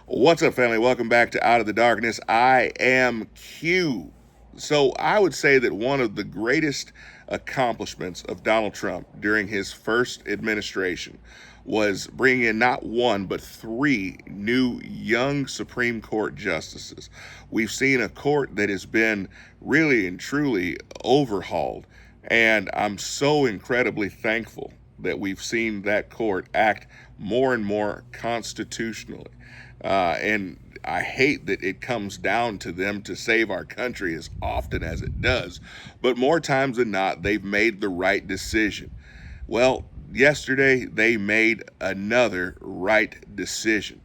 What's up, family? Welcome back to Out of the Darkness. I am Q. So, I would say that one of the greatest accomplishments of Donald Trump during his first administration was bringing in not one, but three new young Supreme Court justices. We've seen a court that has been really and truly overhauled, and I'm so incredibly thankful that we've seen that court act more and more constitutionally. And I hate that it comes down to them to save our country as often as it does. But more times than not, they've made the right decision. Well, yesterday they made another right decision.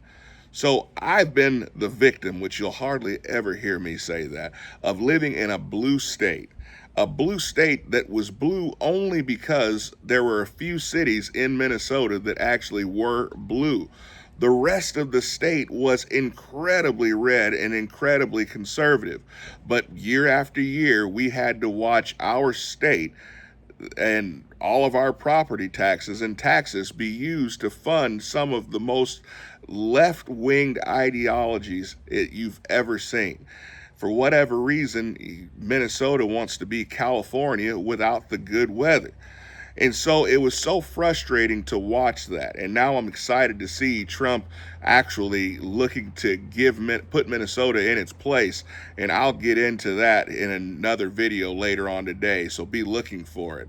So I've been the victim, which you'll hardly ever hear me say that, of living in a blue state. A blue state that was blue only because there were a few cities in Minnesota that actually were blue. The rest of the state was incredibly red and incredibly conservative. But year after year, we had to watch our state and all of our property taxes and taxes be used to fund some of the most left-winged ideologies you've ever seen. For whatever reason, Minnesota wants to be California without the good weather. And so it was so frustrating to watch that. And now I'm excited to see Trump actually looking to put Minnesota in its place. And I'll get into that in another video later on today. So be looking for it.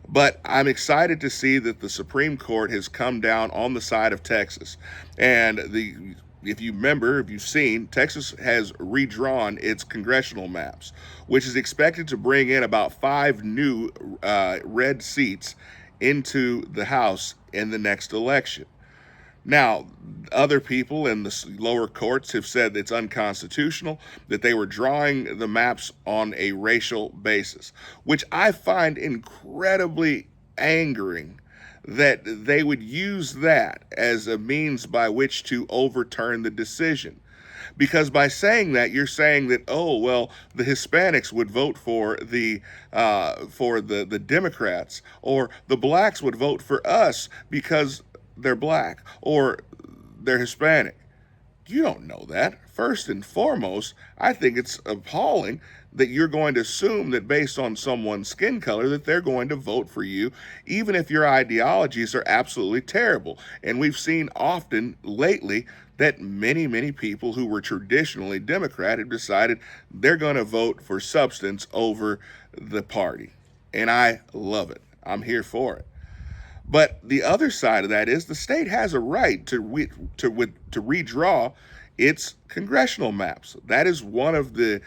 But I'm excited to see that the Supreme Court has come down on the side of Texas. And if you remember, if you've seen, Texas has redrawn its congressional maps, which is expected to bring in about 5 new red seats into the House in the next election. Now, other people in the lower courts have said it's unconstitutional, that they were drawing the maps on a racial basis, which I find incredibly angering that they would use that as a means by which to overturn the decision. Because by saying that, you're saying that, oh well, the Hispanics would vote for the Democrats, or the blacks would vote for us because they're black or they're Hispanic. You don't know that. First and foremost, I think it's appalling that you're going to assume that based on someone's skin color that they're going to vote for you, even if your ideologies are absolutely terrible. And we've seen often lately that many people who were traditionally Democrat have decided they're going to vote for substance over the party. And I love it. I'm here for it. But the other side of that is the state has a right to redraw its congressional maps. That is one of the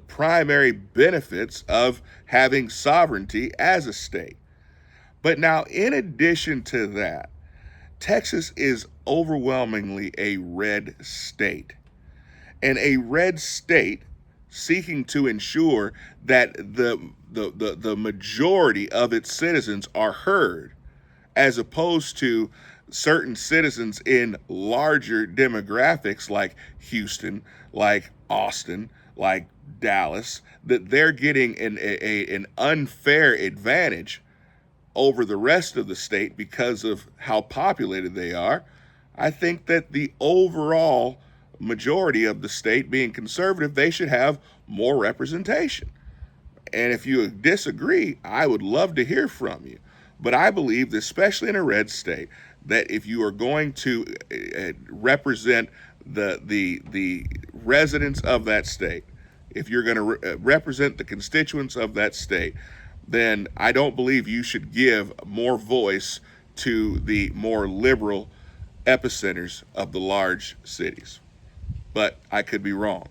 primary benefits of having sovereignty as a state. But now, in addition to that, Texas is overwhelmingly a red state. And a red state seeking to ensure that the majority of its citizens are heard, as opposed to certain citizens in larger demographics like Houston, like Austin, like Dallas, that they're getting an unfair advantage over the rest of the state because of how populated they are. I think that the overall majority of the state being conservative, they should have more representation. And if you disagree, I would love to hear from you. But I believe, especially in a red state, that if you are going to represent the residents of that state, if you're going to represent the constituents of that state, then I don't believe you should give more voice to the more liberal epicenters of the large cities. But I could be wrong.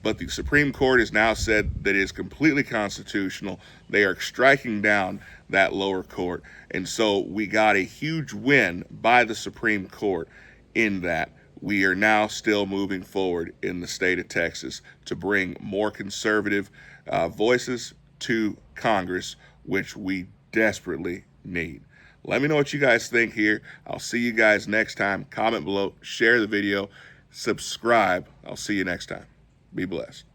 But the Supreme Court has now said that it is completely constitutional. They are striking down that lower court. And so we got a huge win by the Supreme Court in that. We are now still moving forward in the state of Texas to bring more conservative voices to Congress, which we desperately need. Let me know what you guys think here. I'll see you guys next time. Comment below, share the video, subscribe. I'll see you next time. Be blessed.